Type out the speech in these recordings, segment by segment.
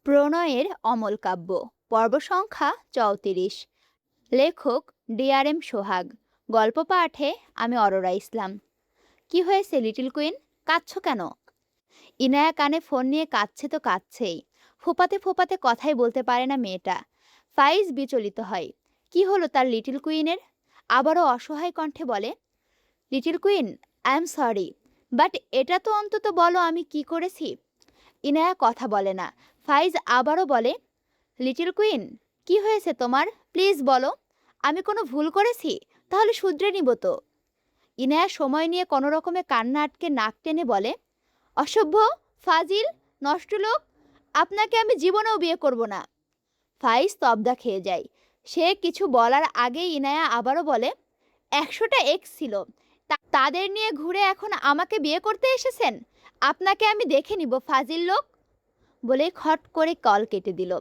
প্রণয়ের অমল কাব্য পর্ব সংখ্যা ৩৪। লেখক DRM সোহাগ। গল্প পাঠে আমি অরোরা ইসলাম। কি হয়েছে লিটল কুইন, কাঁদছো কেন? ইনায়া কানে ফোন নিয়ে কাঁদছে তো কাঁদছেই। ফোপাতে ফোপাতে কথাই বলতে পারে না মেয়েটা। ফাইজ বিচলিত হয়। কি হলো তার লিটল কুইনের? আবারও অসহায় কণ্ঠে বলে, little queen, I am sorry, but এটা তো অন্তত বলো আমি কি করেছি। ইনায়া কথা বলে না। ফাইজ আবারও বলে, লিটল কুইন, কি হয়েছে তোমার, প্লিজ বলো। আমি কোনো ভুল করেছি? তাহলে শুধরে নিব তো। ইনায়া সময় নিয়ে কোনো রকমে কান্না আটকে নাক টেনে বলে, অসভ্য, ফাজিল, নষ্ট লোক, আপনাকে আমি জীবনেও বিয়ে করব না। ফাইজ তবদা খেয়ে যায়। সে কিছু বলার আগেই ইনায়া আবারও বলে, 100টা এক্স ছিল, তাদের নিয়ে ঘুরে এখন আমাকে বিয়ে করতে এসেছেন? আপনাকে আমি দেখে নিব, ফাজিল লোক। বলে খট করে কল কেটে দিল।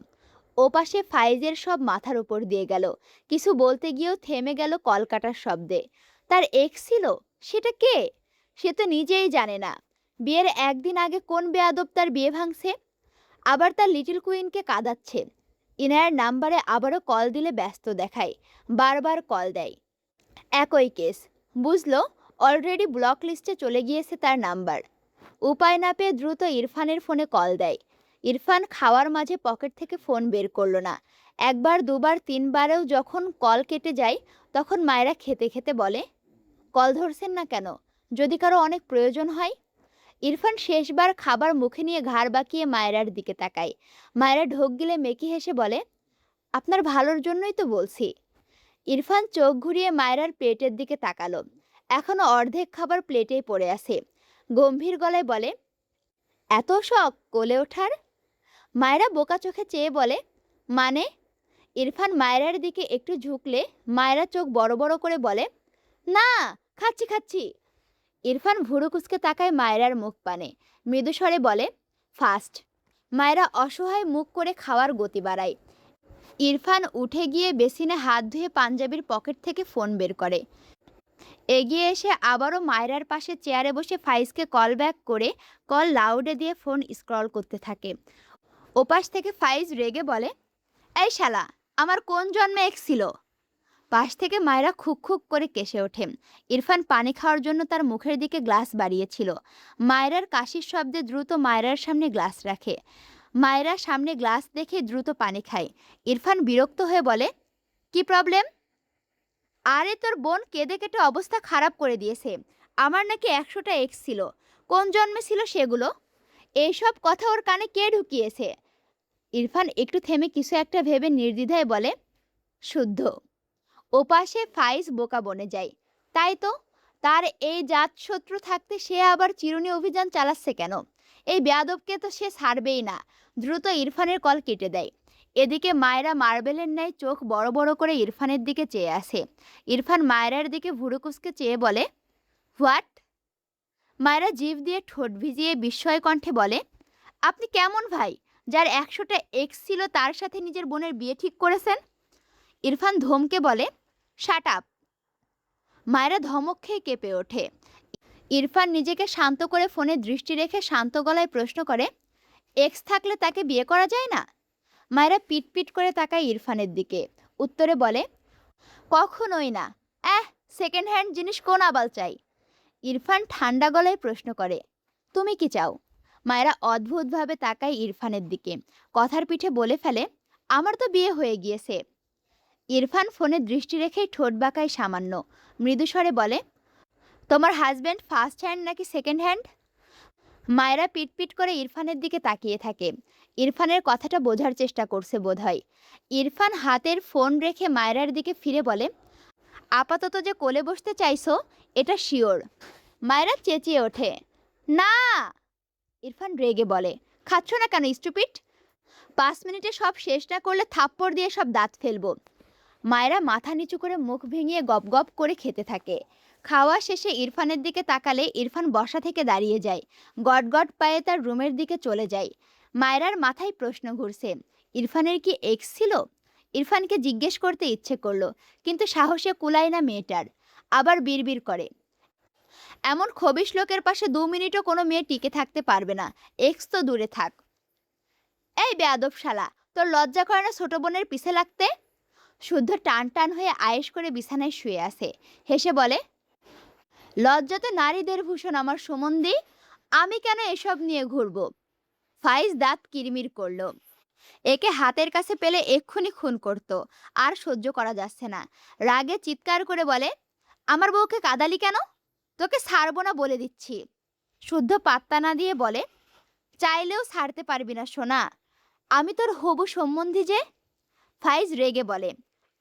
ওপাশে ফাইজের সব মাথার উপর দিয়ে গেল। কিছু বলতে গিয়েও থেমে গেল কল কাটার শব্দে। তার এক্স ছিল? সেটা কে? সে তো নিজেই জানে না। বিয়ের একদিন আগে কোন বেয়াদব তার বিয়ে ভাঙছে, আবার তার লিটল কুইনকে কাঁদাচ্ছে। ইনায়ার নাম্বারে আবারও কল দিলে ব্যস্ত দেখায়, বারবার কল দেয়। একই কেস। বুঝলো অলরেডি ব্লক লিস্টে চলে গিয়েছে তার নাম্বার। উপায় না পেয়ে দ্রুত ইরফানের ফোনে কল দেয়। ইরফান খাওয়ার মাঝে পকেট থেকে ফোন বের করলো না। একবার দুবার তিনবারেও যখন কল কেটে যায় তখন মায়েরা খেতে খেতে বলে, কল ধরছেন না কেন? যদি কারো অনেক প্রয়োজন হয়। ইরফান শেষবার খাবার মুখে নিয়ে ঘাড় বাঁকিয়ে মায়েরার দিকে তাকায়। মায়েরা ঢোক গিলে মেকি হেসে বলে, আপনার ভালোর জন্যই তো বলছি। ইরফান চোখ ঘুরিয়ে মায়েরার প্লেটের দিকে তাকালো। এখনো অর্ধেক খাবার প্লেটেই পড়ে আছে। গম্ভীর গলায় বলে, এত শখ কোলে ওঠার? মায়েরা বোকা চোখে চেয়ে বলে, মানে? ইরফান মায়েরার দিকে একটু ঝুঁকলে মায়েরা চোখ বড় বড় করে বলে, না, খাচ্ছি খাচ্ছি। ইরফান ভুরু কুচকে তাকায় মায়েরার মুখ পানে, মৃদু স্বরে বলে, ফাস্ট। মায়েরা অসহায় মুখ করে খাওয়ার গতি বাড়ায়। ইরফান উঠে গিয়ে বেসিনে হাত ধুয়ে পাঞ্জাবির পকেট থেকে ফোন বের করে। এগিয়ে এসে আবারও মায়রার পাশে চেয়ারে বসে ফাইজকে কল ব্যাক করে কল লাউডে দিয়ে ফোন স্ক্রল করতে থাকে। ওপাশ থেকে ফাইজ রেগে বলে, এই শালা, আমার কোন জন্মে এক্স ছিল? পাশ থেকে মায়রা খুক খুক করে কেসে ওঠে। ইরফান পানি খাওয়ার জন্য তার মুখের দিকে গ্লাস বাড়িয়েছিল। মায়রার কাশির শব্দে দ্রুত মায়রার সামনে গ্লাস রাখে। মায়রা সামনে গ্লাস দেখে দ্রুত পানি খায়। ইরফান বিরক্ত হয়ে বলে, কি প্রবলেম? আরে তোর বোন কেঁদে কেটে অবস্থা খারাপ করে দিয়েছে। আমার নাকি 100টা এক্স ছিল। কোন জন্মে ছিল সেগুলো? এইসব কথা ওর কানে কে ঢুকিয়েছে? ইরফান একটু থেমে কিছু একটা ভেবে নির্দ্বিধায় বলে, শুদ্ধ। ওপাশে ফাইজ বোকা বনে যায়। তাই তো, তার এই জাত শত্রু থাকতে সে আবার চিরুনি অভিযান চালাচ্ছে কেন? এই বেয়াদবকে তো সে ছাড়বেই না। দ্রুত ইরফানের কল কেটে দেয়। এদিকে মায়েরা মার্বেলের ন্যায় চোখ বড় বড় করে ইরফানের দিকে চেয়ে আসে। ইরফান মায়েরার দিকে ভুরুকুসকে চেয়ে বলে, হোয়াট? মায়েরা জিভ দিয়ে ঠোঁট ভিজিয়ে বিস্ময় কণ্ঠে বলে, আপনি কেমন ভাই, যার 100টা এক্স ছিল তার সাথে নিজের বোনের বিয়ে ঠিক করেছেন? ইরফান ধমকে বলে, শাট আপ। মায়েরা ধমক খেয়ে কেঁপে ওঠে। ইরফান নিজেকে শান্ত করে ফোনে দৃষ্টি রেখে শান্ত গলায় প্রশ্ন করে, এক্স থাকলে তাকে বিয়ে করা যায় না? মায়েরা পিট পিট করে তাকায় ইরফানের দিকে। উত্তরে বলে, কখনোই না। সেকেন্ড হ্যান্ড জিনিস কোন আবাল চাই? ইরফান ঠান্ডা গলায় প্রশ্ন করে, তুমি কি চাও? মায়েরা অদ্ভুতভাবে তাকায় ইরফানের দিকে। কথার পিঠে বলে ফেলে, আমার তো বিয়ে হয়ে গিয়েছে। ইরফান ফোনে দৃষ্টি রেখেই ঠোঁট বাঁকায় সামান্য। মৃদুস্বরে বলে, তোমার হাজব্যান্ড ফার্স্ট হ্যান্ড নাকি সেকেন্ড হ্যান্ড? মায়েরা পিটপিট করে ইরফানের দিকে তাকিয়ে থাকে। ইরফানের কথাটা বোঝার চেষ্টা করছে বোধহয়। ইরফান হাতের ফোন রেখে মায়েরার দিকে ফিরে বলে, আপাতত যে কোলে বসতে চাইছো এটা শিওর। মায়েরা চেঁচিয়ে ওঠে, না। ইরফান রেগে বলে, খাচ্ছ না কেন স্টুপিড? 5 মিনিটে সব শেষ না করলে থাপ্পড় দিয়ে সব দাঁত ফেলবো। মায়েরা মাথা নিচু করে মুখ ভেঙিয়ে গপ গপ করে খেতে থাকে। খাওয়া শেষে ইরফানের দিকে তাকালে ইরফান বসা থেকে দাঁড়িয়ে যায়। গট গট পায়ে তার রুমের দিকে চলে যায়। মায়েরার মাথায় প্রশ্ন ঘুরছে, ইরফানের কি এক্স ছিল? ইরফানকে জিজ্ঞেস করতে ইচ্ছে করলো, কিন্তু সাহসে কুলায় না মেয়েটার। আবার বিড়বিড় করে, এমন খবিশ লোকের পাশে 2 মিনিটও কোনো মেয়ে টিকে থাকতে পারবে না, এক্স তো দূরে থাক। এই বেয়াদব শালা, তোর লজ্জা করে না ছোট বোনের পিছে লাগতে? শুদ্ধ টান টান হয়ে আয়েশ করে বিছানায় শুয়ে আছে। হেসে বলে, লজ্জা তো নারীদের ভূষণ আমার সুমন্দি, আমি কেন এসব নিয়ে ঘুরবো? ফাইজ দাঁত কিরমির করলো। একে হাতের কাছে পেলে এক্ষুনি খুন করত। আর সহ্য করা যাচ্ছে না। রাগে চিৎকার করে বলে, আমার বউকে কাদালি কেন? তোকে ছাড়বো না বলে দিচ্ছি। শুদ্ধ পাত্তা না দিয়ে বলে, চাইলেও ছাড়তে পারবি না সোনা, আমি তোর হবু সম্বন্ধী যে। ফাইজ রেগে বলে,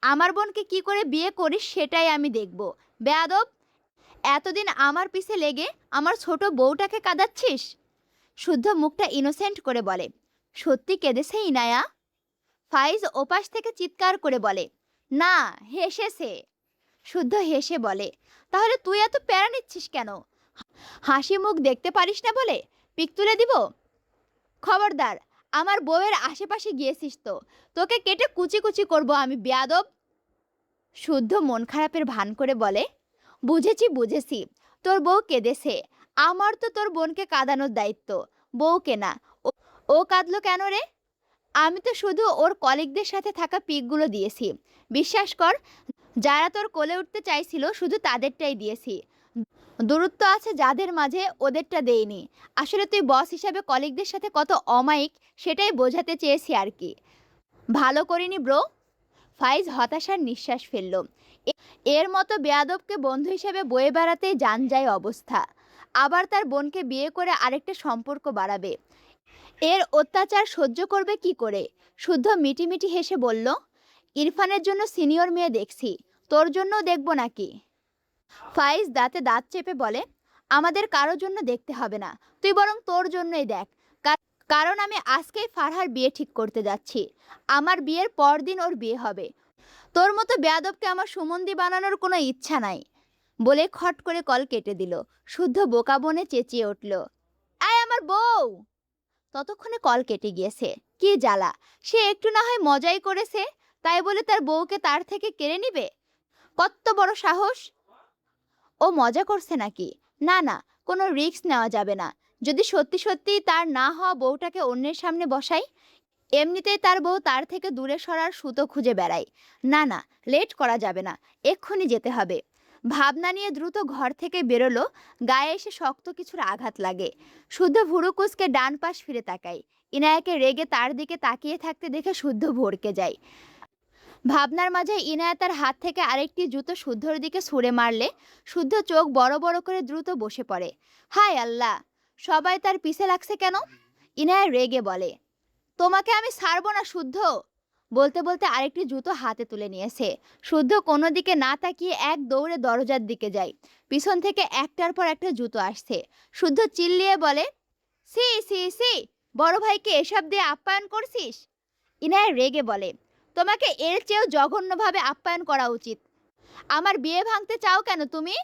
আমার বোনকে কি করে বিয়ে করিস সেটাই আমি দেখব। বেয়াদব, এতদিন আমার পিছে লেগে আমার ছোট বউটাকে কাঁদাচ্ছিস? শুদ্ধ মুখটা ইনোসেন্ট করে বলে, সত্যি কেঁদেছে ইনায়া? ফাইজ ওপাশ থেকে চিৎকার করে বলে, না, হেসেছে। শুদ্ধ হেসে বলে, তাহলে তুই এত প্যারা নিচ্ছিস কেন? হাসি মুখ দেখতে পারিস না বলে পিক তুলে দিব? খবরদার, আমার বউয়ের আশেপাশে গিয়েছিস তো তোকে কেটে কুচি কুচি করবো আমি, বেয়াদব। শুদ্ধ মন খারাপের ভান করে বলে, বুঝেছি বুঝেছি, তোর বউ কেঁদেছে। আমার তো তোর বোনকে কাঁদানোর দায়িত্ব, বউকে না। ও কাঁদলো কেন রে? আমি তো শুধু ওর কলিগদের সাথে থাকা পিকগুলো দিয়েছি। বিশ্বাস কর, যারা তোর কোলে উঠতে চাইছিল শুধু তাদেরটাই দিয়েছি। দূরত্ব আছে যাদের মাঝে, ওদেরটা দেইনি। আসলে তুই বস হিসাবে কলিগদের সাথে কত অমায়িক সেটাই বোঝাতে চেয়েছি আর কি। ভালো করিনি ব্রো। ফাইজ হতাশার নিঃশ্বাস ফেলল। এর মতো বেয়াদবকে বন্ধু হিসেবে বয়ে বেড়াতেই যান যায় অবস্থা। আবার তার বোনকে বিয়ে করে আরেকটা সম্পর্ক বাড়াবে। এর অত্যাচার সহ্য করবে কি করে? শুদ্ধ মিটিমিটি হেসে বলল, ইরফানের জন্য সিনিয়র মেয়ে দেখছি, তোর জন্যও দেখবো নাকি? ফাইজ দাঁতে দাঁত চেপে বলে, আমাদের কারোর জন্য দেখতে হবে না, তুই বরং তোর জন্যই দেখ। কারণ আমি আজকেই ফারহার বিয়ে ঠিক করতে যাচ্ছি। আমার বিয়ের পরদিন ওর বিয়ে হবে। তোর মতো বেয়াদবকে আমার সুমন্দি বানানোর কোনো ইচ্ছা নাই। বলে খট করে কল কেটে দিল। শুদ্ধ বোকা বনে চেঁচিয়ে উঠল, আয় আমার বউ। ততক্ষণে কল কেটে গিয়েছে। কি জ্বালা, সে একটু না হয় মজাই করেছে, তাই বলে তার বউকে তার থেকে কেড়ে নিবে? কত বড় সাহস! ও মজা করছে নাকি? না না, কোনো রিস্ক নেওয়া যাবে না। যদি সত্যি সত্যি তার না হওয়া বউটাকে অন্যের সামনে বসাই, এমনিতেই তার বউ তার থেকে দূরে সরার সুতো খুঁজে বেড়ায়। না না, লেট করা যাবে না, এক্ষুনি যেতে হবে। ভাবনা নিয়ে দ্রুত ঘর থেকে বেরোলো। গায়ে এসে শক্ত কিছুর আঘাত লাগে। শুদ্ধ ভুরু কুঁচকে ডান পাশ ফিরে তাকায়। ইনায়াকে রেগে তার দিকে তাকিয়ে থাকতে দেখে শুদ্ধ ভড়কে যায়। ভাবনার মাঝে ইনায়া তার হাত থেকে আরেকটি জুতো শুদ্ধর দিকে ছুঁড়ে মারলে শুদ্ধ চোখ বড় বড় করে দ্রুত বসে পড়ে। হায় আল্লাহ, সবাই তার পিছে লাগছে কেন? ইনায়া রেগে বলে, তোমাকে আমি ছাড়বো না শুদ্ধ। বলতে বলতে আরেকটি জুতো হাতে তুলে নিয়েছে। শুদ্ধ কোনো দিকে না তাকিয়ে এক দৌড়ে দরজার দিকে যায়। পিছন থেকে একটার পর একটা জুতো আসছে। শুদ্ধ চিল্লিয়ে বলে, সি সি সি, বড় ভাইকে এসব দিয়ে আপ্যায়ন করছিস? ইনায়া রেগে বলে, তোমাকে এর চেয়েও জঘন্যভাবে আপ্যায়ন করা উচিত। আমার বিয়ে ভাঙতে চাও কেন তুমি?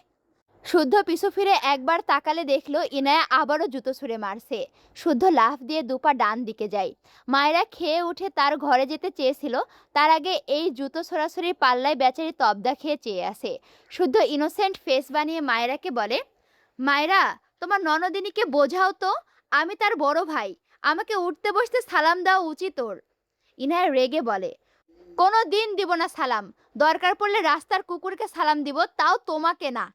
শুদ্ধ পিছু ফিরে একবার তাকালে দেখলো ইনায়া আবারও জুতো ছুঁড়ে মারছে। শুদ্ধ লাফ দিয়ে দুপা ডান দিকে যায়। মায়েরা খেয়ে উঠে তার ঘরে যেতে চেয়েছিল, তার আগে এই জুতো ছোড়াছুড়ির পাল্লায় বেচারি তবদা খেয়ে চেয়ে আসে। শুদ্ধ ইনোসেন্ট ফেস বানিয়ে মায়েরাকে বলে, মায়েরা, তোমার ননদিনীকে বোঝাও তো, আমি তার বড় ভাই, আমাকে উঠতে বসতে সালাম দেওয়া উচিত ওর। ইনায়া রেগে বলে, কোনো দিন দিব না সালাম, দরকার পড়লে রাস্তার কুকুরকে সালাম দিব, তাও তোমাকে না।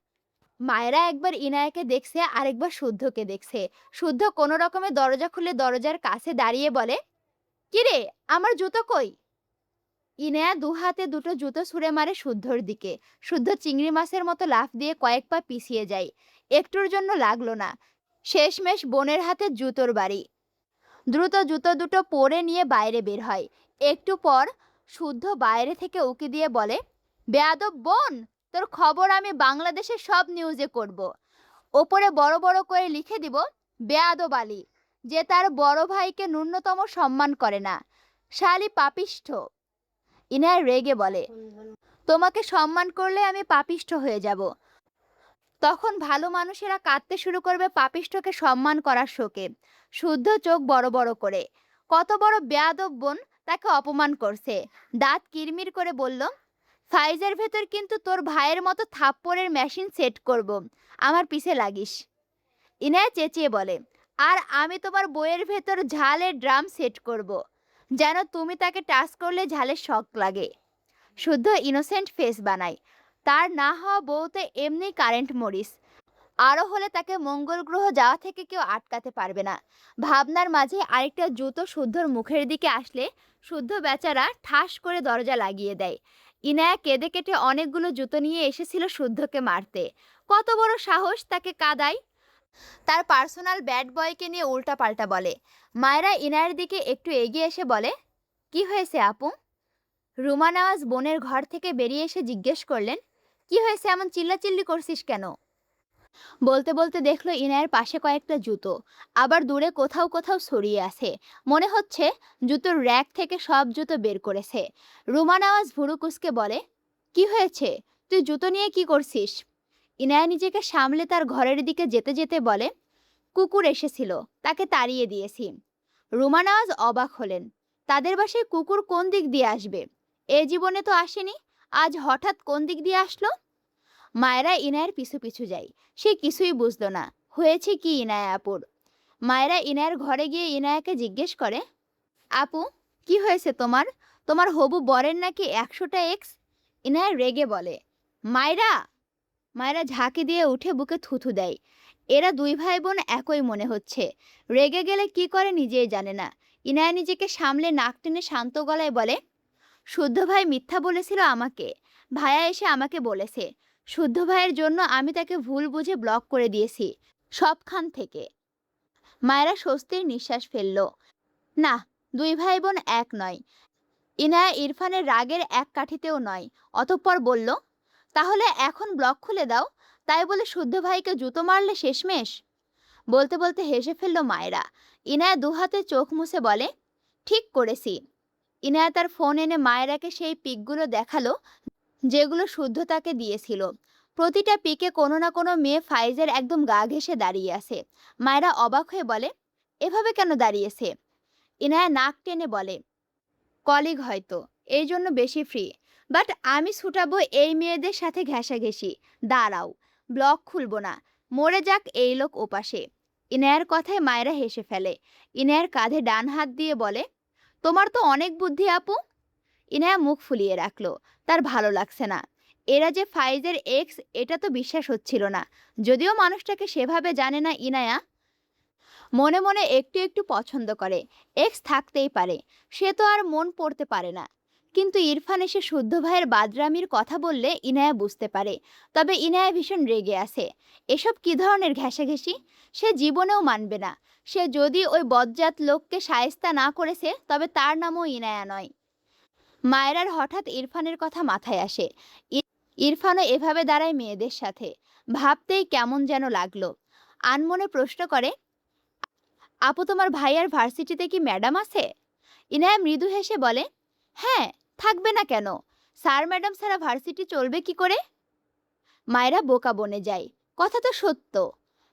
মায়েরা একবার ইনায়াকে দেখছে, আরেকবার শুদ্ধকে দেখছে। শুদ্ধ কোনো রকমে দরজা খুলে দরজার কাছে দাঁড়িয়ে বলে, কিরে, আমার জুতো কই? ইনায়া দু হাতে দুটো জুতো ছুঁড়ে মারে শুদ্ধর দিকে। শুদ্ধ চিংড়ি মাছের মতো লাফ দিয়ে কয়েক পা পিছিয়ে যায়। একটুর জন্য লাগলো না। শেষমেশ বোনের হাতে জুতোর বাড়ি। দ্রুত জুতো দুটো পরে নিয়ে বাইরে বের হয়। একটু পর শুদ্ধ বাইরে থেকে উকি দিয়ে বলে, বেয়াদব বোন, তোর খবর আমি বাংলাদেশের সব নিউজে করব। ওপরে বড় বড় করে লিখে দিব, বেয়াদব আলী, যে তার বড় ভাইকে ন্যূনতম সম্মান করে না, শালি পাপিষ্ঠ। ইনায়া রেগে বলে, তোমাকে সম্মান করলে আমি পাপিষ্ঠ হয়ে যাব। তখন ভালো মানুষেরা কাঁদতে শুরু করবে পাপিষ্ঠকে সম্মান করার শোকে। শুদ্ধ চোখ বড় বড় করে, কত বড় বেয়াদব বোন তাকে অপমান করছে। দাঁত কিরমির করে বলল, ফাইজের ভেতর কিন্তু তোর ভাইয়ের মতো থাপ্পড়ের মেশিন সেট করব, আমার পিছে লাগিস। ইনায়া চেঁচিয়ে বলে, আর আমি তোমার বইয়ের ভেতর ঝালের ড্রাম সেট করব, যেন তুমি তাকে টাচ করলে ঝালের শক লাগে। শুদ্ধ ইনোসেন্ট ফেস বানায়। তার না হওয়া বউ তো এমনি কারেন্ট মরিস। আরও হলে তাকে মঙ্গল গ্রহ যাওয়া থেকে কেউ আটকাতে পারবে না। ভাবনার মাঝে আরেকটা জুতো শুদ্ধর মুখের দিকে আসলে শুদ্ধ বেচারা ঠাস করে দরজা লাগিয়ে দেয়। ইনায়া কেঁদে কেটে অনেকগুলো জুতো নিয়ে এসেছিল শুদ্ধকে মারতে। কত বড় সাহস তাকে কাদায়! তার পার্সোনাল ব্যাড বয়কে নিয়ে উল্টাপাল্টা বলে। মায়েরা ইনায়ের দিকে একটু এগিয়ে এসে বলে, কি হয়েছে আপু? রুমা নওয়াজ বোনের ঘর থেকে বেরিয়ে এসে জিজ্ঞেস করলেন, কি হয়েছে, এমন চিল্লাচিল্লি করছিস কেন? বলতে বলতে দেখলো ইনায়ের পাশে কয়েকটা জুতো, আবার দূরে কোথাও কোথাও ছড়িয়ে আছে। মনে হচ্ছে জুতোর র্যাক থেকে সব জুতো বের করেছে। রুমা নওয়াজ ভুরু কুঁচকে বলে, কি হয়েছে, তুই জুতো নিয়ে কি করছিস? ইনায়া নিজেকে সামলে তার ঘরের দিকে যেতে যেতে বলে, কুকুর এসেছিল, তাকে তাড়িয়ে দিয়েছি। রুমা নওয়াজ অবাক হলেন। তাদের বাসায় কুকুর কোন দিক দিয়ে আসবে? এ জীবনে তো আসেনি, আজ হঠাৎ কোন দিক দিয়ে আসলো? মায়েরা ইনায়ের পিছু পিছু যায়। সে কিছুই বুঝলো না হয়েছে কি ইনায়া আপুর। মায়েরা ইনায়ের ঘরে গিয়ে ইনায়াকে জিজ্ঞেস করে, আপু, কি হয়েছে তোমার? তোমার হবু বরের নাকি 100টা এক্স? ইনায়া রেগে বলে, মায়েরা! মায়েরা ঝাঁকি দিয়ে উঠে বুকে থুথু দেয়। এরা দুই ভাই বোন একই মনে হচ্ছে। রেগে গেলে কি করে নিজেই জানে না। ইনায়া নিজেকে সামলে নাক টেনে শান্ত গলায় বলে, শুদ্ধ ভাই মিথ্যা বলেছিল আমাকে। ভাইয়া এসে আমাকে বলেছে শুদ্ধ ভাইয়ের জন্য আমি তাকে ভুল বুঝে ব্লক করে দিয়েছি সবখান থেকে। মায়েরা স্বস্তির নিঃশ্বাস ফেলল। না, দুই ভাই বোন এক নয়। ইনায়া ইরফানের রাগের এক কাঠিতেও নয়। অতঃপর বলল, তাহলে এখন ব্লক খুলে দাও, তাই বলে শুদ্ধ ভাইকে জুতো মারলে শেষমেশ? বলতে বলতে হেসে ফেলল মায়েরা। ইনায়া দুহাতে চোখ মুছে বলে, ঠিক করেছি। ইনায়া তার ফোন এনে মায়েরাকে সেই পিকগুলো দেখালো যেগুলো শুদ্ধ তাকে দিয়েছিল। প্রতিটা পিকে কোনো না কোনো মেয়ে ফাইজের একদম গা ঘেঁষে দাঁড়িয়ে আছে। মায়েরা অবাক হয়ে বলে, এভাবে কেন দাঁড়িয়েছে? ইনায়া নাক টেনে বলে, কলিগ হয়তো, এই জন্য বেশি ফ্রি। বাট আমি ছুটাবো এই মেয়েদের সাথে ঘেঁষাঘেঁষি। দাঁড়াও, ব্লক খুলবো না, মরে যাক এই লোক ওপাশে। ইনায়ার কথায় মায়েরা হেসে ফেলে। ইনায়ার কাঁধে ডান হাত দিয়ে বলে, তোমার তো অনেক বুদ্ধি আপু। ইনায়া মুখ ফুলিয়ে রাখলো। তার ভালো লাগছে না। এরা যে ফাইজের এক্স এটা তো বিশ্বাস হচ্ছিল না। যদিও মানুষটাকে সেভাবে জানে না ইনায়া, মনে মনে একটু একটু পছন্দ করে। এক্স থাকতেই পারে, সে তো আর মন পড়তে পারে না। কিন্তু ইরফান এসে শুদ্ধ ভাইয়ের বাদরামির কথা বললে ইনায়া বুঝতে পারে। তবে ইনায়া ভীষণ রেগে আছে। এসব কী ধরনের ঘেঁষাঘেঁষি? সে জীবনেও মানবে না। সে যদি ওই বজ্জাত লোককে শায়েস্তা না করেছে তবে তার নামও ইনায়া নয়। মায়েরার হঠাৎ ইরফানের কথা মাথায় আসে। ইরফানও এভাবে দাঁড়ায় মেয়েদের সাথে। ভাবতেই কেমন যেন লাগলো। আনমনে প্রশ্ন করে, আপু, তোমার ভাইয়ার ভার্সিটিতে কি ম্যাডাম আছে? ইনায়া মৃদু হেসে বলে, হ্যাঁ, থাকবে না কেন? স্যার ম্যাডাম ছাড়া ভার্সিটি চলবে কি করে? মায়েরা বোকা বনে যায়। কথা তো সত্য।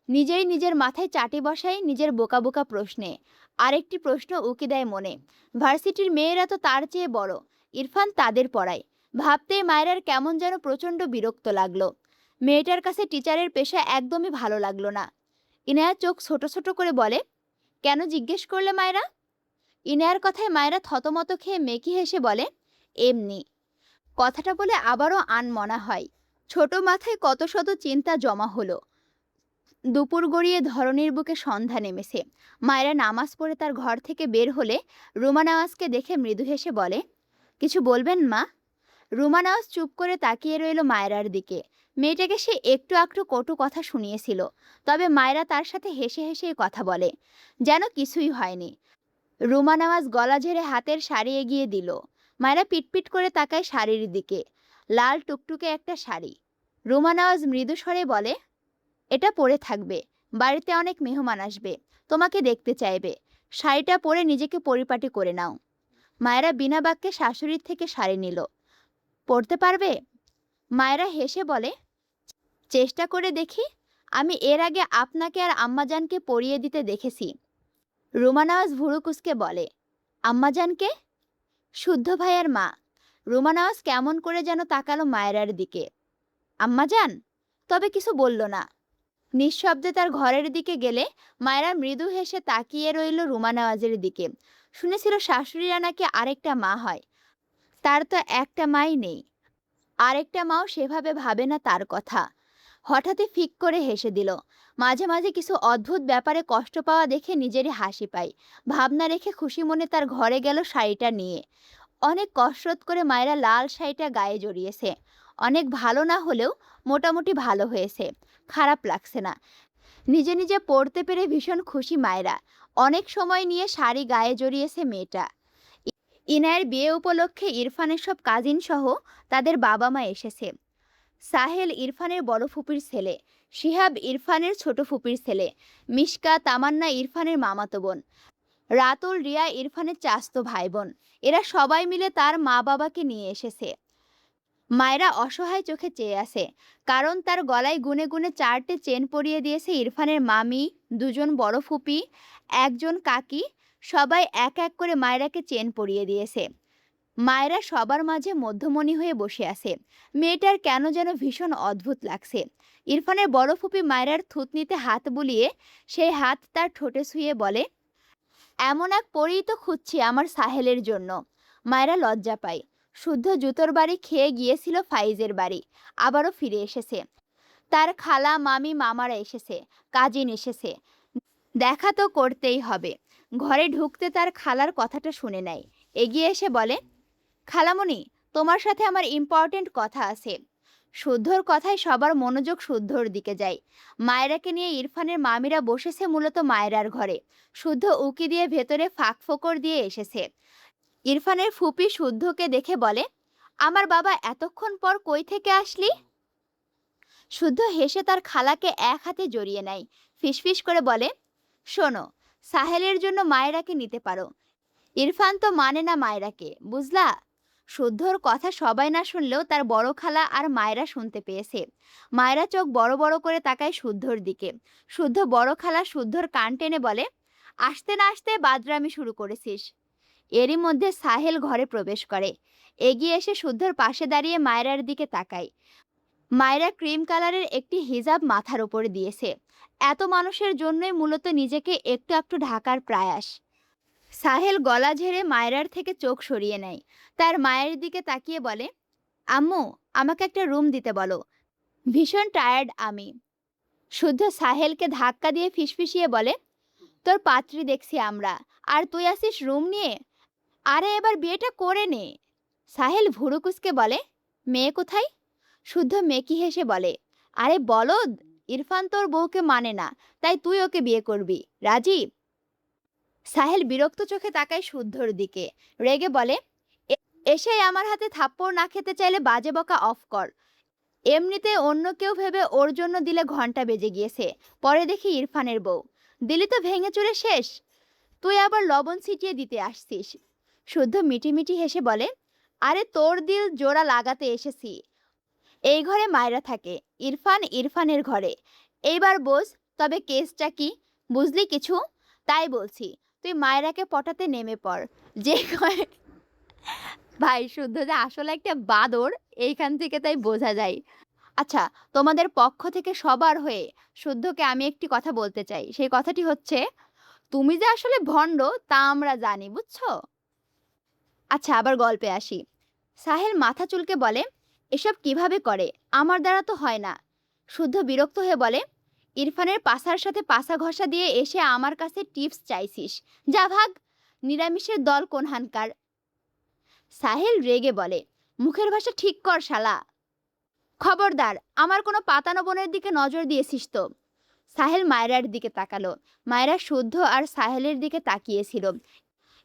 নিজেই নিজের মাথায় চাটি বসায় নিজের বোকা বোকা প্রশ্নে। আরেকটি প্রশ্ন উকি দেয় মনে, ভার্সিটির মেয়েরা তো তার চেয়ে বড়। ইরফান তাদের পড়ায়। ভাবতেই মায়েরার কেমন যেন প্রচণ্ড বিরক্ত লাগলো। মেয়েটার কাছে টিচারের পেশা একদমই ভালো লাগলো না। ইনায়া চোখ ছোট ছোট করে বলে, কেন জিজ্ঞেস করলে মায়েরা? ইনায়ার কথায় মায়েরা থতমত খেয়ে মেকি হেসে বলে, এমনি। কথাটা বলে আবারও আনমনা হয়। ছোট মাথায় কত শত চিন্তা জমা হলো। দুপুর গড়িয়ে ধরণীর বুকে সন্ধ্যা নেমেছে। মায়েরা নামাজ পড়ে তার ঘর থেকে বের হলে রুমা নওয়াজকে দেখে মৃদু হেসে বলে, কিছু বলবেন মা? রুমা নওয়াজ চুপ করে তাকিয়ে রইল মায়েরার দিকে। মেয়েটাকে সে একটু আকটু কটু কথা শুনিয়েছিল, তবে মায়েরা তার সাথে হেসে হেসে কথা বলে যেন কিছুই হয়নি। রুমা নওয়াজ গলা ঝেড়ে হাতের শাড়ি এগিয়ে দিল। মায়েরা পিটপিট করে তাকায় শাড়ির দিকে। লাল টুকটুকে একটা শাড়ি। রুমা নওয়াজ মৃদু স্বরে বলে, এটা পরে থাকবে, বাড়িতে অনেক মেহমান আসবে, তোমাকে দেখতে চাইবে, শাড়িটা পরে নিজেকে পরিপাটি করে নাও। মায়েরা বিনা বাক্যে শাশুড়ির থেকে শাড়ি নিল। পরতে পারবে? মায়েরা হেসে বলে, চেষ্টা করে দেখি। আমি এর আগে আপনাকে আর আম্মাজানকে পরিয়ে দিতে দেখেছি। রুমা নওয়াজ ভুরু কুঁচকে বলে, আম্মাজানকে? শুদ্ধ ভাইয়ের মা। রুমা নওয়াজ কেমন করে যেন তাকালো মায়েরার দিকে। আম্মাজান? তবে কিছু বলল না। নিঃশব্দে তার ঘরের দিকে গেলে মায়েরা মৃদু হেসে তাকিয়ে রইল রুমা নেওয়াজের দিকে। শুনেছিল শাশুড়িরা নাকি আরেকটা মা হয়, তার তো একটা মাই নেই। আরেকটা মাও সেভাবে ভাবে না তার কথা। হঠাৎই ফিক করে হেসে দিল। মাঝে মাঝে কিছু অদ্ভুত ব্যাপারে কষ্ট পাওয়া দেখে নিজেরই হাসি পায়। ভাবনা রেখে খুশি মনে তার ঘরে গেল শাড়িটা নিয়ে। অনেক কসরত করে মায়েরা লাল শাড়িটা গায়ে জড়িয়েছে। অনেক ভালো না হলেও মোটামুটি ভালো হয়েছে, খারাপ লাগছে না। নিজে নিজে পড়তে পেরে ভীষণ খুশি মায়েরা। অনেক সময় নিয়ে শাড়ি গায়ে জড়িয়েছে মেয়েটা। ইনায়ের বিয়ে উপলক্ষে ইরফানের সব কাজিন সহ তাদের বাবা মা এসেছে। সাহেল ইরফানের বড় ফুপির ছেলে, শিহাব ইরফানের ছোট ফুপির ছেলে, মিশকা তামান্না ইরফানের মামাতো বোন, রাতুল রিয়া ইরফানের চাচতো ভাই বোন। এরা সবাই মিলে তার মা বাবাকে নিয়ে এসেছে। মায়েরা অসহায় চোখে চেয়ে আছে, কারণ তার গলায় গুনে গুনে 4টে চেন পরিয়ে দিয়েছে ইরফানের মামি, দুজন বড় ফুপি, একজন কাকি। সবাই এক এক করে মায়েরাকে চেন পরিয়ে দিয়েছে। মায়েরা সবার মাঝে মধ্যমণি হয়ে বসে আছে। মেয়েটার কেন যেন ভীষণ অদ্ভুত লাগছে। ইরফানের বড় ফুপি মায়েরার থুতনিতে হাত বুলিয়ে সেই হাত তার ঠোঁটে ছুঁয়ে বলে, এমন এক পরেই তো খুঁজছি আমার সাহেলের জন্য। মায়েরা লজ্জা পায়। শুদ্ধ জুতোর বাড়ি খেয়ে গিয়েছিল ফাইজের বাড়ি, আবারও ফিরে এসেছে। তার খালা মামি মামারা এসেছে, কাজিন এসেছে, দেখা তো করতেই হবে। ঘরে ঢুকতে তার খালার কথাটা শুনে নেয়। এগিয়ে এসে বলে, খালামণি, তোমার সাথে আমার ইম্পর্টেন্ট কথা আছে। শুদ্ধর কথায় সবার মনোযোগ শুদ্ধর দিকে যায়। মায়েরাকে নিয়ে ইরফানের মামিরা বসেছে মূলত মায়েরার ঘরে। শুদ্ধ উকি দিয়ে ভেতরে ফাঁক ফোকর দিয়ে এসেছে। ইরফানের ফুপি শুদ্ধকে দেখে বলে, আমার বাবা এতক্ষণ পর কই থেকে আসলি? শুদ্ধ হেসে তার খালাকে এক হাতে জড়িয়ে নেয়। ফিসফিস করে বলে, শোনো, সাহেলের জন্য মায়েরাকে নিতে পারো। ইরফান তো মানে না মায়েরাকে, বুঝলা? শুদ্ধর কথা সবাই না শুনলেও তার বড় খালা আর মায়েরা শুনতে পেয়েছে। মায়েরা চোখ বড় বড় করে তাকায় শুদ্ধর দিকে। শুদ্ধ বড় খালা শুদ্ধর কান টেনে বলে, আসতে না আসতে বাদরামি শুরু করেছিস। এরই মধ্যে সাহেল ঘরে প্রবেশ করে। এগিয়ে এসে শুদ্ধর পাশে দাঁড়িয়ে মায়েরার দিকে তাকায়। মায়েরা ক্রিম কালারের একটি হিজাব মাথার উপরে দিয়েছে। এত মানুষের জন্যই মূলত নিজেকে একটু একটু ঢাকার প্রয়াস। সাহেল গলা ঝেড়ে মায়েরার থেকে চোখ সরিয়ে নেয়। তার মায়ের দিকে তাকিয়ে বলে, আম্মু, আমাকে একটা রুম দিতে বলো, ভীষণ টায়ার্ড আমি। শুদ্ধ সাহেলকে ধাক্কা দিয়ে ফিসফিসিয়ে বলে, তোর পাত্রী দেখছি আমরা, আর তুই আসিস রুম নিয়ে? আরে এবার বিয়েটা করে নে। সাহেল ভুরুকুসকে বলে, মেয়ে কোথায়? শুদ্ধ মেকি হেসে বলে, আরে বলদ, ইরফান তোর বউকে মানে না, তাই তুই ওকে বিয়ে করবি, রাজি? সাহেল বিরক্ত চোখে তাকায় শুদ্ধর দিকে, রেগে বলে, এসেই আমার হাতে থাপ্পড় না খেতে চাইলে বাজে বকা অফ কর। এমনিতে অন্য কেউ ভেবে ওর জন্য দিলে ঘন্টা বেজে গিয়েছে, পরে দেখি ইরফানের বউ। দিলি তো ভেঙে চুরে শেষ, তুই আবার লবণ ছিটিয়ে দিতে আসছিস। শুদ্ধ মিটিমিটি হেসে বলে, আরে তোর দিল জোড়া লাগাতে এসেছি। এই ঘরে মায়েরা থাকে, ইরফান ইরফানের ঘরে। এইবার বোঝ তবে কেসটা কি, বুঝলি কিছু? তাই বলছি, তুই মায়েরাকে পটাতে নেমে পড়। যে কয় ভাই, শুদ্ধ যে আসলে একটা বাদর, এইখান থেকে তাই বোঝা যায়। আচ্ছা, তোমাদের পক্ষ থেকে সবার হয়ে শুদ্ধকে আমি একটি কথা বলতে চাই। সেই কথাটি হচ্ছে, তুমি যে আসলে ভণ্ড তা আমরা জানি, বুঝছো? আচ্ছা, আবার গল্পে আসি। সাহেল মাথা চুলকে বলে, এসব কিভাবে করে? আমার দ্বারা তো হয় না। শুদ্ধ বিরক্ত হয়ে বলে, ইরফানের পাছার সাথে পাছা ঘষা দিয়ে এসে আমার কাছে টিপস চাইছিস? যা ভাগ, নিরামিষের দল কোনহানকার। সাহেল রেগে বলে, মুখের ভাষা ঠিক কর শালা। খবরদার, আমার কোনো পাতানো বোনের দিকে নজর দিয়েছিস তো? সাহেল মায়রার দিকে তাকালো। মায়রা শুদ্ধ আর সাহেলের দিকে তাকিয়েছিল।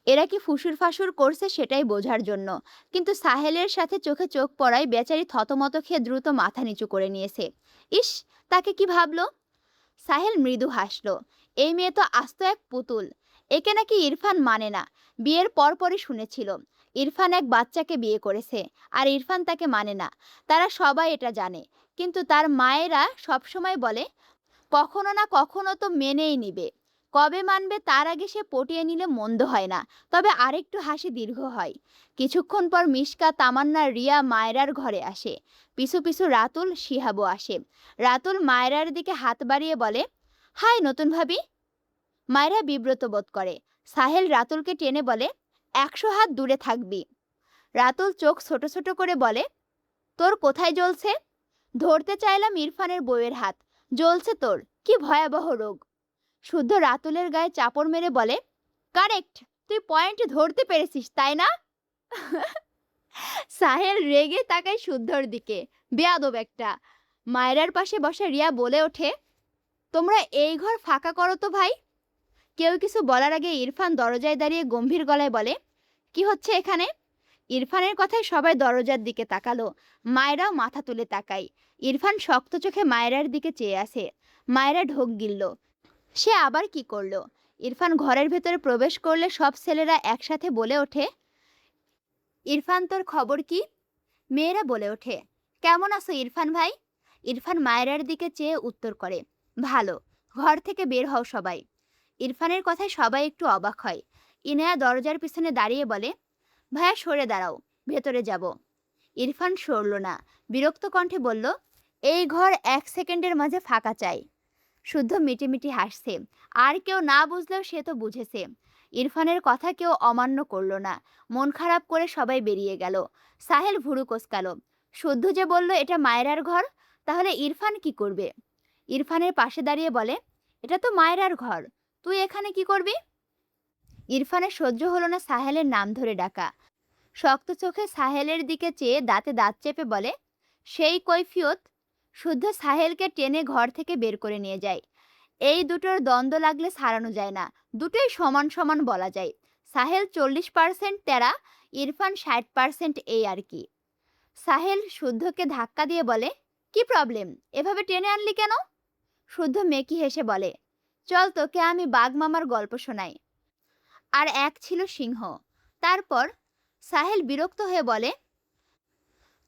এরা কি ফুসুর ফাসুর করছে সেটাই বোঝার জন্য, কিন্তু সাহেলের সাথে চোখে চোখ পড়ায় বেচারি থতমত খেয়ে দ্রুত মাথা নিচু করে নিয়েছে। ইস, তাকে কি ভাবলো? সাহেল মৃদু হাসলো। এই মেয়ে তো আস্ত এক পুতুল। একে নাকি ইরফান মানে না। বিয়ের পরপরই শুনেছিল ইরফান এক বাচ্চাকে বিয়ে করেছে, আর ইরফান তাকে মানে না। তারা সবাই এটা জানে, কিন্তু তার মায়েরা সবসময় বলে, কখনো না কখনো তো মেনেই নিবে। কবে মানবে তার আগে সে পটিয়ে নিলে মন্দ হয় না, তবে আরেকটু হাসি দীর্ঘ হয়। কিছুক্ষণ পর মিশকা, তামান্না, রিয়া মায়রার ঘরে আসে। পিছু পিছু রাতুল, শিহাবও আসে। রাতুল মায়রার দিকে হাত বাড়িয়ে বলে, হাই নতুন ভাবি। মায়রা বিব্রত বোধ করে। সাহেল রাতুলকে টেনে বলে, 100 হাত দূরে থাকবি। রাতুল চোখ ছোট ছোট করে বলে, তোর কোথায় জ্বলছে? ধরতে চাইলাম ইরফানের বউয়ের হাত। জ্বলছে তোর, কি ভয়াবহ রোগ। শুদ্ধ রাতুলের গায়ে চাপড় মেরে বলে, কারেক্ট, তুই পয়েন্ট ধরতে পেরেছিস তাই না? সাহেল রেগে তাকায় শুদ্ধর দিকে, বেয়াদব একটা। মায়রার পাশে বসা রিয়া বলে ওঠে, তোমরা এই ঘর ফাঁকা করো তো ভাই। কেউ কিছু বলার আগে ইরফান দরজায় দাঁড়িয়ে গম্ভীর গলায় বলে, কি হচ্ছে এখানে? ইরফানের কথায় সবাই দরজার দিকে তাকালো। মায়েরাও মাথা তুলে তাকায়। ইরফান শক্ত চোখে মায়েরার দিকে চেয়ে আসে। মায়েরা ঢোক গিলল। সে আবার কি করলো? ইরফান ঘরের ভেতরে প্রবেশ করলে সব ছেলেরা একসাথে বলে ওঠে, ইরফান তোর খবর কি? মেয়েরা বলে ওঠে, কেমন আছো ইরফান ভাই? ইরফান মায়েরার দিকে চেয়ে উত্তর করে, ভালো। ঘর থেকে বের হও সবাই। ইরফানের কথায় সবাই একটু অবাক হয়। ইনায়া দরজার পিছনে দাঁড়িয়ে বলে, ভাইয়া সরে দাঁড়াও, ভেতরে যাব। ইরফান সরল না, বিরক্ত কণ্ঠে বলল, এই ঘর 1 সেকেন্ডের মাঝে ফাঁকা চাই। শুদ্ধ মিটিমিটি হাসছে। আর কেউ না বুঝলেও সে তো বুঝেছে। ইরফানের কথা কেউ অমান্য করল না। মন খারাপ করে সবাই বেরিয়ে গেল। সাহেল ভুরু কোসকালো। শুদ্ধ যে বলল এটা মায়রার ঘর, তাহলে ইরফান কি করবে? ইরফানের পাশে দাঁড়িয়ে বলে, এটা তো মায়রার ঘর, তুই এখানে কি করবি? ইরফানের সহ্য হলো না সাহেলের নাম ধরে ডাকা। শক্ত চোখে সাহেলের দিকে চেয়ে দাঁতে দাঁত চেপে বলে, সেই কৈফিয়ত। শুদ্ধ সাহেলকে টেনে ঘর থেকে বের করে নিয়ে যায়। এই দুটোর দ্বন্দ্ব লাগলে সারানো যায় না, দুটোই সমান সমান বলা যায়। সাহেল 40% তেরা, ইরফান 60% এই আর কি। সাহেল শুদ্ধকে ধাক্কা দিয়ে বলে, কি প্রবলেম, এভাবে টেনে আনলি কেন? শুদ্ধ মেকি হেসে বলে, চল তোকে আমি বাঘ মামার গল্প শোনাই। আর এক ছিল সিংহ। তারপর সাহেল বিরক্ত হয়ে বলে,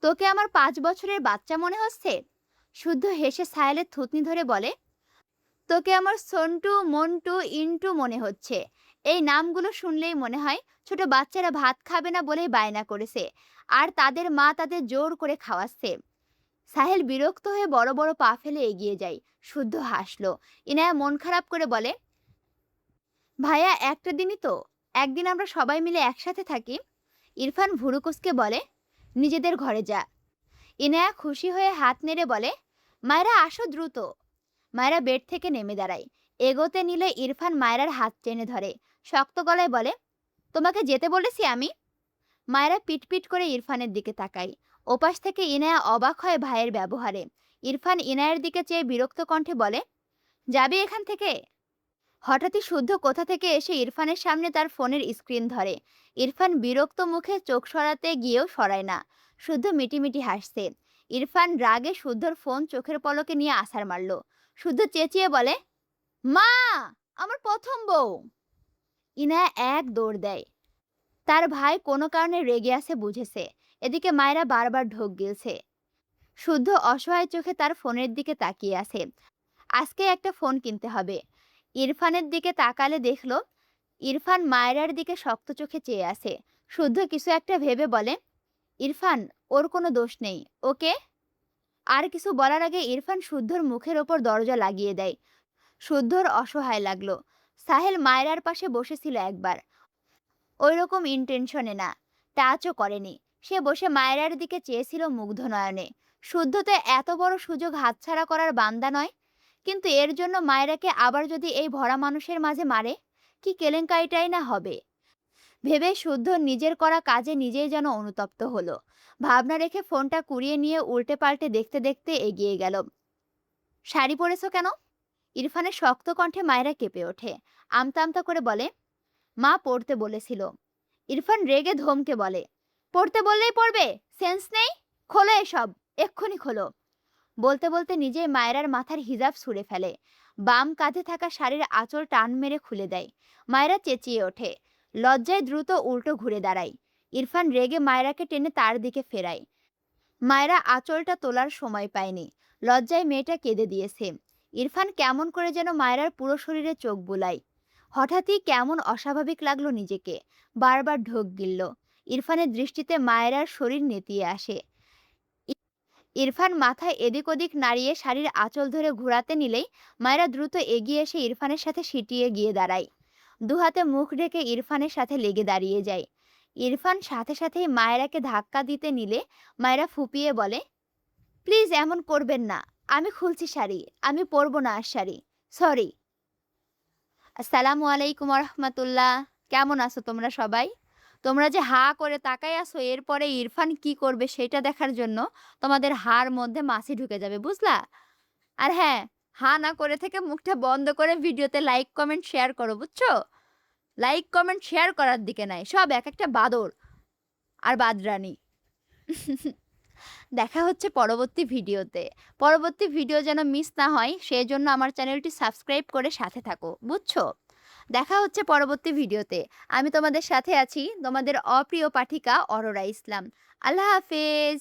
তোকে আমার 5 বছরের বাচ্চা মনে হচ্ছে? শুদ্ধ হেসে সাহেলের থুতনি ধরে বলে, তোকে আমার সন্টু, মন্টু, ইন্টু মনে হচ্ছে। এই নামগুলো শুনলেই মনে হয় ছোট বাচ্চারা ভাত খাবে না বলেই বায়না করেছে, আর তাদের মা তাদের জোর করে খাওয়াচ্ছে। সাহেল বিরক্ত হয়ে বড় বড় পা ফেলে এগিয়ে যায়। শুদ্ধ হাসলো। ইনায়া মন খারাপ করে বলে, ভাইয়া একটা দিনই তো, একদিন আমরা সবাই মিলে একসাথে থাকি। ইরফান ভুরুকুসকে বলে, নিজেদের ঘরে যা। ইনায়া খুশি হয়ে হাত নেড়ে বলে, মায়েরা আসো দ্রুত। মায়েরা বেড থেকে নেমে দাঁড়ায়। এগোতে নিলে ইরফান মায়েরার হাত টেনে ধরে। শক্ত গলায় বলে, তোমাকে যেতে বলেছি আমি। মায়েরা পিটপিট করে ইরফানের দিকে তাকায়। ওপাশ থেকে ইনায়া অবাক হয় ভাইয়ের ব্যবহারে। ইরফান ইনায়ের দিকে চেয়ে বিরক্ত কণ্ঠে বলে, যাবি এখান থেকে? হঠাৎই শুদ্ধ কোথা থেকে এসে ইরফানের সামনে তার ফোনের স্ক্রিন ধরে। ইরফান বিরক্ত মুখে চোখ সরাতে গিয়েও সরায় না। শুদ্ধ মিটিমিটি হাসছে। ইরফান রাগে শুদ্ধর ফোন চোখের পলকে নিয়ে আছাড় মারল। শুদ্ধ চেঁচিয়ে বলে, মা, আমার প্রথম বউ। ইনায়া এক দৌড় দেয়। তার ভাই কোনো কারণে রেগে আছে বুঝেছে। এদিকে মায়েরা বারবার ঢোক গিলছে। শুদ্ধ অসহায় চোখে তার ফোনের দিকে তাকিয়ে আছে। আজকে একটা ফোন কিনতে হবে। ইরফানের দিকে তাকালে দেখল ইরফান মায়রার দিকে শক্ত চোখে চেয়ে আছে। শুদ্ধ কিছু একটা ভেবে বলে, ইরফান, ওর কোনো দোষ নেই, ওকে। আর কিছু বলার আগে ইরফান শুদ্ধর মুখের ওপর দরজা লাগিয়ে দেয়। শুদ্ধর অসহায় লাগলো। সাহেল মায়রার পাশে বসেছিল একবার, ওই রকম ইন্টেনশনে না, টাচও করেনি। সে বসে মায়রার দিকে চেয়েছিল মুগ্ধ নয়নে। শুদ্ধ তো এত বড় সুযোগ হাতছাড়া করার বান্দা নয়, কিন্তু এর জন্য মায়রাকে আবার যদি এই ভরা মানুষের মাঝে মারে, কি কেলেঙ্কারিটাই না হবে। ভেবে শুদ্ধ নিজের করা কাজে নিজেই যেন অনুতপ্ত হলো। ভাবনা রেখে ফোনটা কুড়িয়ে নিয়ে উল্টে পাল্টে দেখতে দেখতে এগিয়ে গেল। শাড়ি পরেছো কেন? ইরফানের শক্ত কণ্ঠে মায়রা কেঁপে ওঠে। আমতা আমতা করে বলে, মা পড়তে বলেছিল। ইরফান রেগে ধমকে বলে, পড়তে বললেই পড়বে, সেন্স নেই? খোলো এসব, এক্ষুনি খোলো। বলতে বলতে নিজেই মায়রার মাথার হিজাব ছুঁড়ে ফেলে। বাম কাঁধে থাকা শাড়ির আঁচল টান মেরে খুলে দেয়। মায়রা চেঁচিয়ে ওঠে। লজ্জায় দ্রুত উল্টো ঘুরে দাঁড়ায়। ইরফান রেগে মায়রাকে টেনে তার দিকে ফেরায়। মায়রা আঁচলটা তোলার সময় পায়নি। লজ্জায় মেয়েটা কেঁদে দিয়েছে। ইরফান কেমন করে যেন মায়রার পুরো শরীরে চোখ বুলায়। হঠাৎই কেমন অস্বাভাবিক লাগলো নিজেকে। বারবার ঢোক গিলল। ইরফানের দৃষ্টিতে মায়েরার শরীর নেতিয়ে আসে। ইরফান মাথায় এদিক ওদিক নাড়িয়ে শাড়ির আঁচল ধরে ঘোরাতে নিলেই মায়েরা দ্রুত এগিয়ে এসে ইরফানের সাথে সিটিয়ে গিয়ে দাঁড়ায়। দুহাতে মুখ ঢেকে ইরফানের সাথে লেগে দাঁড়িয়ে যায়। ইরফান সাথে সাথেই মায়েরাকে ধাক্কা দিতে নিলে মায়েরা ফুপিয়ে বলে, প্লিজ এমন করবেন না। আমি খুলছি শাড়ি। আমি পরবো না আর শাড়ি। সরি। আসসালামু আলাইকুম রহমতুল্লাহ। কেমন আছো তোমরা সবাই? তোমরা যে হা করে তাকায় আছো এরপরে ইরফান কি করবে সেটা দেখার জন্য তোমাদের হার মধ্যে মাছি ঢুকে যাবে, বুঝলা? আর হ্যাঁ, হা না করে থেকে মুখটা বন্ধ করে ভিডিওতে লাইক কমেন্ট শেয়ার করো, বুঝছো? লাইক কমেন্ট শেয়ার করার দিকে নাই, সব এক একটা বাদর আর বাদরানি। দেখা হচ্ছে পরবর্তী ভিডিওতে। পরবর্তী ভিডিও যেন মিস না হয় সেজন্য আমার চ্যানেলটি সাবস্ক্রাইব করে সাথে থাকো, বুঝছো? দেখা হচ্ছে পরবর্তী ভিডিওতে। আমি তোমাদের সাথে আছি, তোমাদের অপ্রিয় পাঠিকা অরোরা ইসলাম। আল্লাহ হাফেজ।